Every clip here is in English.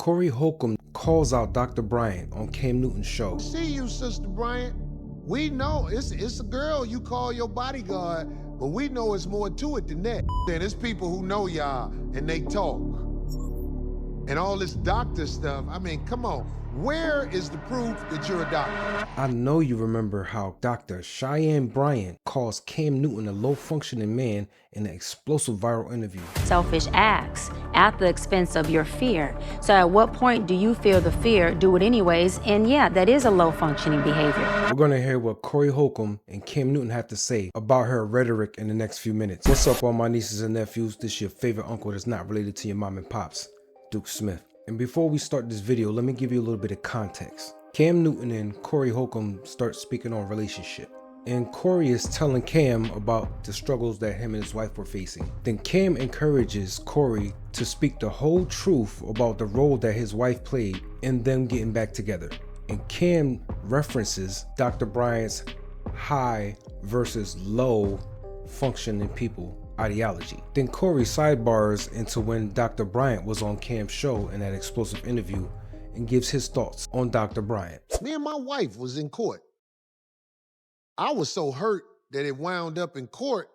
Corey Holcomb calls out Dr. Bryant on Cam Newton's show. See you, Sister Bryant. We know it's a girl you call your bodyguard, but we know it's more to it than that. And it's people who know y'all and they talk. And all this doctor stuff, I mean, come on. Where is the proof that you're a doctor? I know you remember how Dr. Cheyenne Bryant calls Cam Newton a low-functioning man in an explosive viral interview. Selfish acts at the expense of your fear. So at what point do you feel the fear, do it anyways, and yeah, that is a low-functioning behavior. We're going to hear what Corey Holcomb and Cam Newton have to say about her rhetoric in the next few minutes. What's up, all my nieces and nephews? This is your favorite uncle that's not related to your mom and pops, Duke Smith. And before we start this video, let me give you a little bit of context. Cam Newton and Corey Holcomb start speaking on relationship. And Corey is telling Cam about the struggles that him and his wife were facing. Then Cam encourages Corey to speak the whole truth about the role that his wife played in them getting back together. And Cam references Dr. Bryant's high versus low functioning people ideology. Then Corey sidebars into when Dr. Bryant was on Cam's show in that explosive interview and gives his thoughts on Dr. Bryant. Me and my wife was in court. I was so hurt that it wound up in court.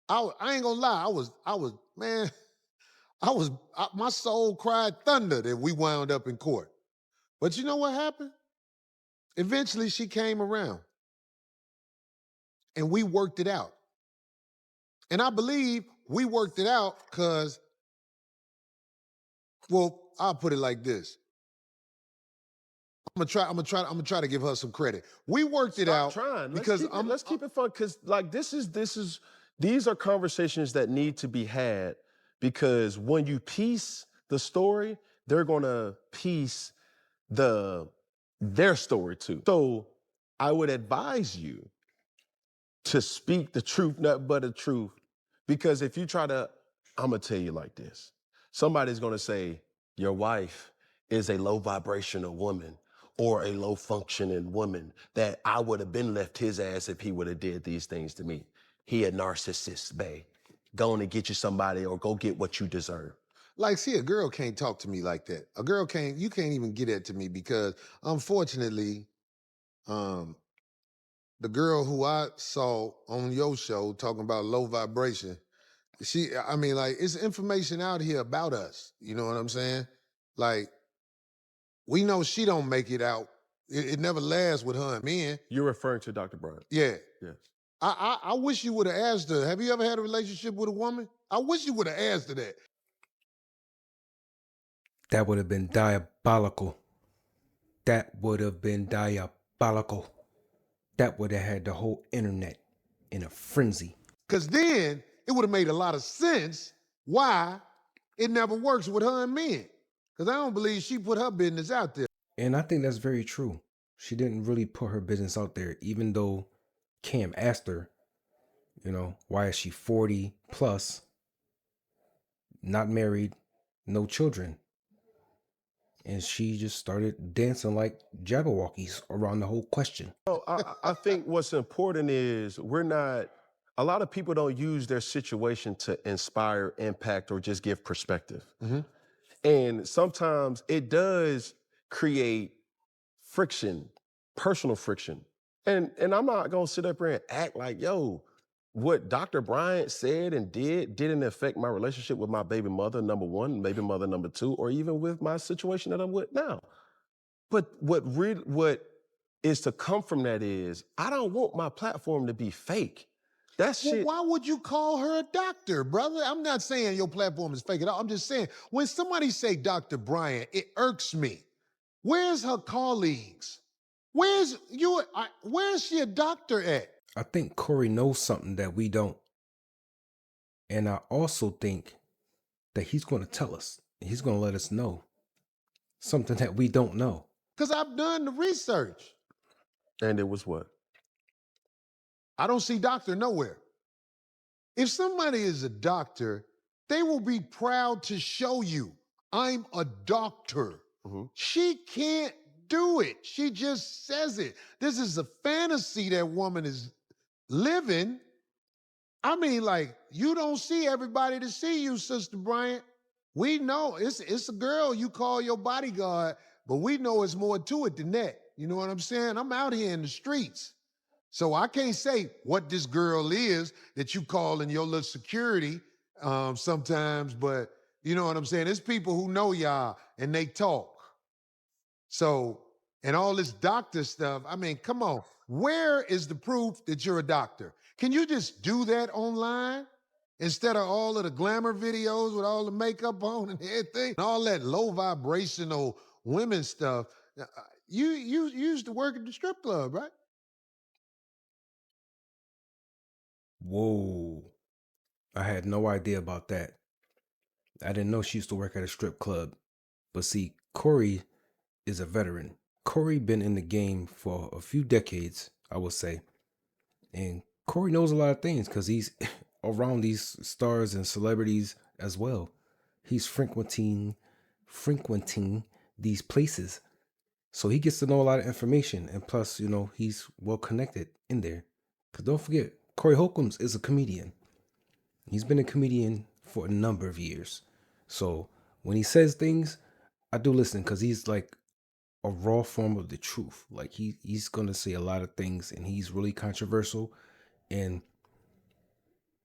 I ain't gonna lie, my soul cried thunder that we wound up in court. But you know what happened? Eventually she came around and we worked it out. And I believe we worked it out because, well, I'll put it like this. I'm gonna try to give her some credit. We worked it out because let's keep it fun, because like these are conversations that need to be had, because when you piece the story, they're gonna piece their story too. So I would advise you to speak the truth, nothing but the truth. Because if you try to, I'm gonna tell you like this. Somebody's gonna say, your wife is a low vibrational woman or a low functioning woman, that I would have been left his ass if he would have did these things to me. He a narcissist, babe. Go on and get you somebody, or go get what you deserve. Like, see, a girl can't talk to me like that. You can't even get that to me, because unfortunately, the girl who I saw on your show talking about low vibration, it's information out here about us. You know what I'm saying? Like, we know she don't make it out. It never lasts with her and men. You're referring to Dr. Bryant? Yeah. Yes. I wish you would have asked her, have you ever had a relationship with a woman? I wish you would have asked her that. That would have been diabolical. That would have been diabolical. That would have had the whole internet in a frenzy. Because then it would have made a lot of sense why it never works with her and men. Because I don't believe she put her business out there. And I think that's very true. She didn't really put her business out there, even though Cam asked her, why is she 40 plus, not married, no children? And she just started dancing like Jabberwockies around the whole question. So I think what's important is a lot of people don't use their situation to inspire, impact, or just give perspective. Mm-hmm. And sometimes it does create friction, personal friction. And I'm not gonna sit up here and act like, what Dr. Bryant said and didn't affect my relationship with my baby mother, number one, baby mother, number two, or even with my situation that I'm with now. But what is to come from that is, I don't want my platform to be fake. Why would you call her a doctor, brother? I'm not saying your platform is fake at all. I'm just saying, when somebody say Dr. Bryant, it irks me. Where's her colleagues? Where's she a doctor at? I think Corey knows something that we don't. And I also think that he's going to tell us. He's going to let us know something that we don't know. Because I've done the research. And it was what? I don't see doctor nowhere. If somebody is a doctor, they will be proud to show you, I'm a doctor. Mm-hmm. She can't do it. She just says it. This is a fantasy that woman is living. I mean, like, you don't see everybody to see you, Sister Bryant. We know it's a girl you call your bodyguard, but we know it's more to it than that. You know what I'm saying? I'm out here in the streets. So I can't say what this girl is that you call in your little security sometimes, but you know what I'm saying? It's people who know y'all and they talk. So, and all this doctor stuff, I mean, come on. Where is the proof that you're a doctor? Can you just do that online instead of all of the glamour videos with all the makeup on and everything, and all that low vibrational women stuff? You used to work at the strip club, right? Whoa. I had no idea about that. I didn't know she used to work at a strip club. But see, Corey is a veteran. Corey been in the game for a few decades, I would say. And Corey knows a lot of things because he's around these stars and celebrities as well. He's frequenting these places. So he gets to know a lot of information. And plus, you know, he's well connected in there. Because don't forget, Corey Holcomb is a comedian. He's been a comedian for a number of years. So when he says things, I do listen because he's like a raw form of the truth. Like he's gonna say a lot of things and he's really controversial, and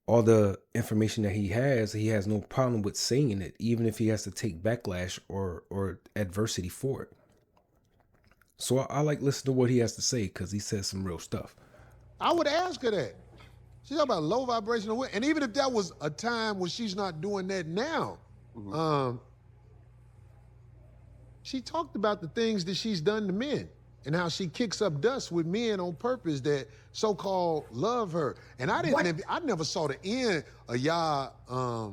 all the information that he has no problem with saying it, even if he has to take backlash or adversity for it. So I like listening to what he has to say because he says some real stuff. I would ask her that. She's talking about low vibrational women. And even if that was a time when she's not doing that now, she talked about the things that she's done to men and how she kicks up dust with men on purpose that so-called love her. And I never saw the end of y'all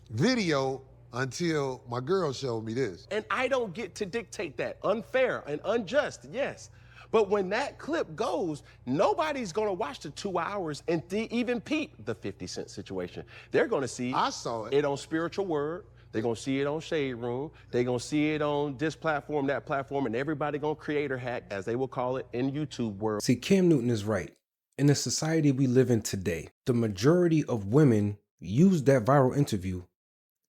video until my girl showed me this. And I don't get to dictate that. Unfair and unjust, yes. But when that clip goes, nobody's gonna watch the 2 hours and even peep the 50 Cent situation. They're gonna see I saw it on Spiritual Word. They're gonna see it on Shade Room. They're gonna see it on this platform, that platform, and everybody gonna creator hack, as they will call it in YouTube world. See, Cam Newton is right. In the society we live in today, the majority of women use that viral interview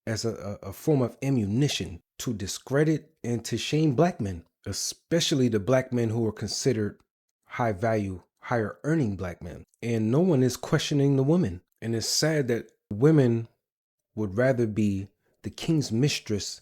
as a form of ammunition to discredit and to shame black men, especially the black men who are considered high value, higher earning black men. And no one is questioning the women. And it's sad that women would rather be the king's mistress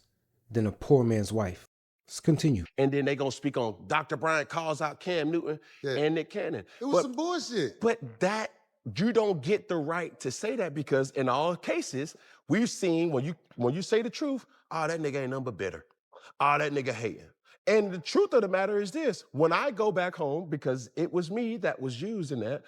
than a poor man's wife. Let's continue. And then they gonna speak on Dr. Bryant calls out Cam Newton and Nick Cannon. It was some bullshit. But that, you don't get the right to say that because in all cases, we've seen when you say the truth, oh, that nigga ain't nothing but bitter. Oh, that nigga hating. And the truth of the matter is this, when I go back home, because it was me that was used in that,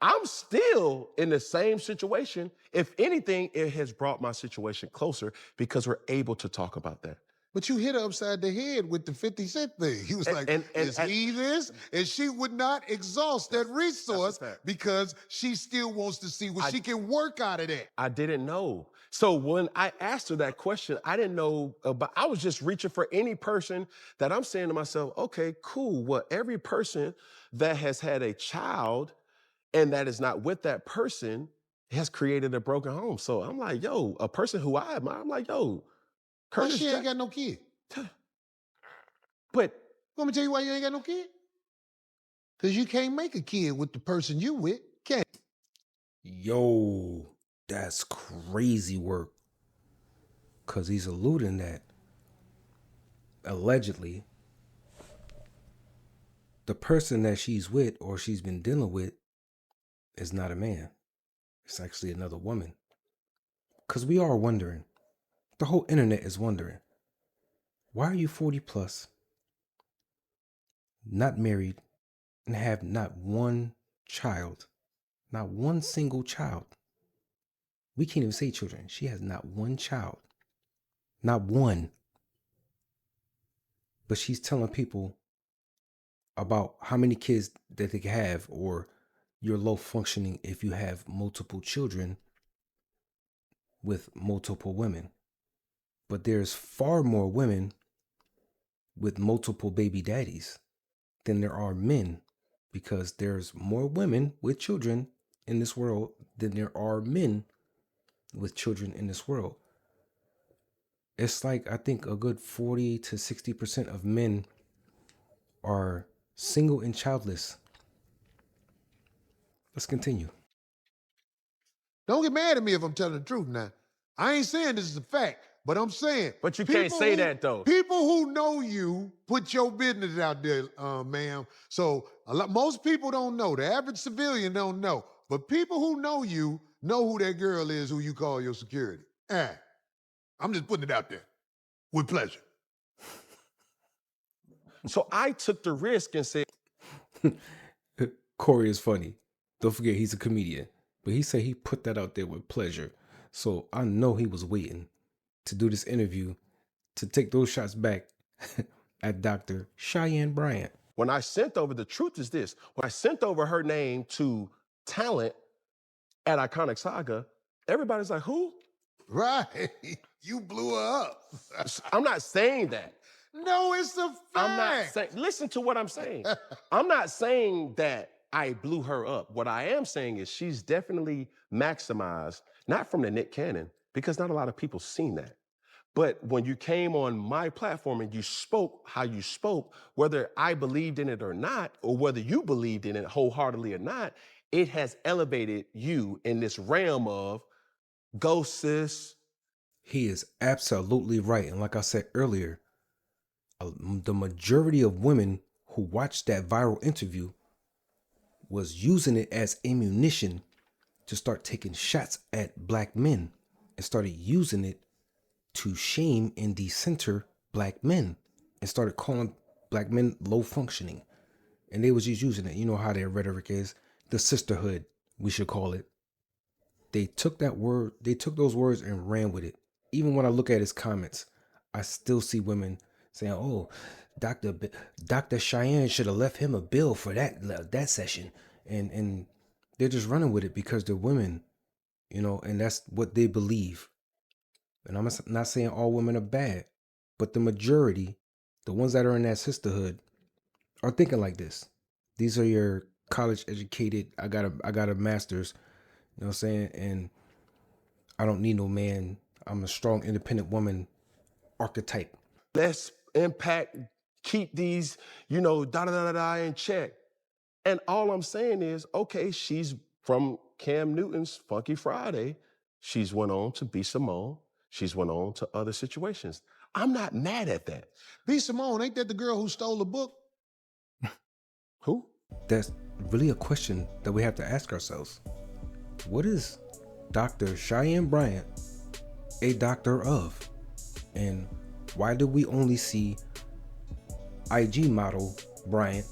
I'm still in the same situation. If anything, it has brought my situation closer because we're able to talk about that. But you hit her upside the head with the 50 Cent thing. He was like, is he this? And she would not exhaust that resource because she still wants to see what she can work out of that. I didn't know. So when I asked her that question, I didn't know about, I was just reaching for any person that I'm saying to myself, okay, cool. Well, every person that has had a child and that is not with that person has created a broken home. So I'm like, yo, a person who I admire, I'm like, yo, Curtis, she ain't got no kid. But let me tell you why you ain't got no kid. Because you can't make a kid with the person you with, can't you? Yo, that's crazy work. Because he's alluding that, allegedly, the person that she's with or she's been dealing with is not a man. It's actually another woman. Because we are wondering. The whole internet is wondering. Why are you 40 plus, not married, and have not one child? Not one single child. We can't even say children. She has not one child. Not one. But she's telling people about how many kids that they can have, or you're low functioning if you have multiple children with multiple women. But there's far more women with multiple baby daddies than there are men, because there's more women with children in this world than there are men with children in this world. It's like I think a good 40 to 60% of men are single and childless. Let's continue. Don't get mad at me if I'm telling the truth now. I ain't saying this is a fact, but I'm saying. But you can't say that, though. People who know you put your business out there, ma'am. So most people don't know. The average civilian don't know. But people who know you know who that girl is who you call your security. I'm just putting it out there with pleasure. So I took the risk and said, Corey is funny. Don't forget he's a comedian. But he said he put that out there with pleasure. So I know he was waiting to do this interview to take those shots back at Dr. Cheyenne Bryant. when I sent over, the truth is this, when I sent over her name to talent at Iconic Saga, everybody's like, who? Right. You blew her up. I'm not saying that. No, it's a fact. I'm not saying, listen to what I'm saying. I'm not saying that I blew her up. What I am saying is she's definitely maximized, not from the Nick Cannon, because not a lot of people seen that. But when you came on my platform and you spoke how you spoke, whether I believed in it or not, or whether you believed in it wholeheartedly or not, it has elevated you in this realm of go, sis. He is absolutely right. And like I said earlier, the majority of women who watched that viral interview was using it as ammunition to start taking shots at black men and started using it to shame and decenter black men and started calling black men low functioning. And they was just using it. You know how their rhetoric is. The sisterhood, we should call it. They took that word, they took those words and ran with it. Even when I look at his comments, I still see women saying, oh, Dr. Cheyenne should have left him a bill for that session. And they're just running with it because they're women, you know, and that's what they believe. And I'm not saying all women are bad, but the majority, the ones that are in that sisterhood, are thinking like this. These are your college educated, I got a master's, you know what I'm saying? And I don't need no man. I'm a strong, independent woman archetype. Let's impact, keep these, in check. And all I'm saying is, okay, she's from Cam Newton's Funky Friday. She's went on to be Simone. She's went on to other situations. I'm not mad at that. B. Simone, ain't that the girl who stole the book? Who? That's really a question that we have to ask ourselves. What is Dr. Cheyenne Bryant a doctor of? And why do we only see IG model Bryant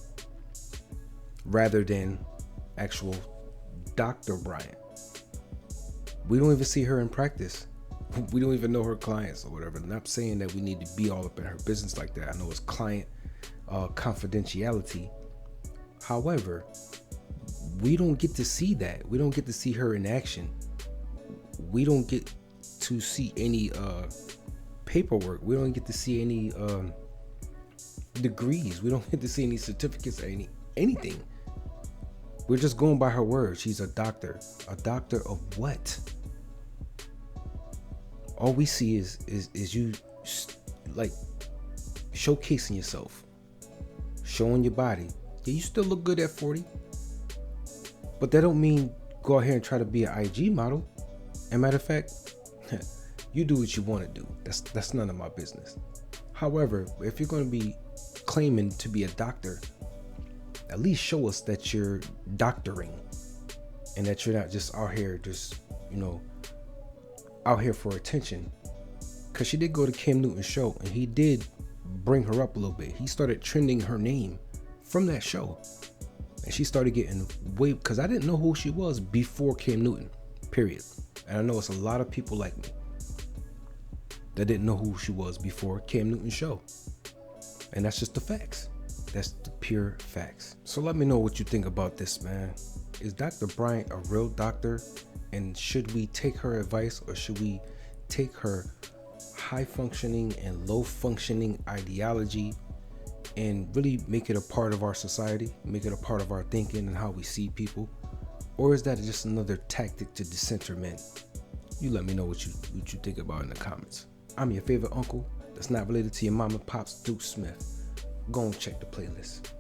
rather than actual Dr. Bryant? We don't even see her in practice. We don't even know her clients or whatever. I'm not saying that we need to be all up in her business like that. I know it's client confidentiality. However, we don't get to see that. We don't get to see her in action. We don't get to see any paperwork. We don't get to see any degrees. We don't get to see any certificates or anything. We're just going by her word. She's a doctor. A doctor of what? All we see is you like showcasing yourself, showing your body. Yeah, you still look good at 40, but that don't mean go out here and try to be an IG model. And matter of fact, you do what you want to do. That's none of my business. However, if you're going to be claiming to be a doctor, at least show us that you're doctoring and that you're not just out here just, out here for attention. Because she did go to Cam Newton's show and he did bring her up a little bit. He started trending her name from that show. And she started getting way, because I didn't know who she was before Cam Newton, period. And I know it's a lot of people like me that didn't know who she was before Cam Newton's show. And that's just the facts. That's the pure facts. So let me know what you think about this, man. Is Dr. Bryant a real doctor? And should we take her advice, or should we take her high functioning and low functioning ideology and really make it a part of our society, make it a part of our thinking and how we see people? Or is that just another tactic to decenter men? You let me know what you think about in the comments. I'm your favorite uncle that's not related to your mom and pops, Duke Smith. Go and check the playlist.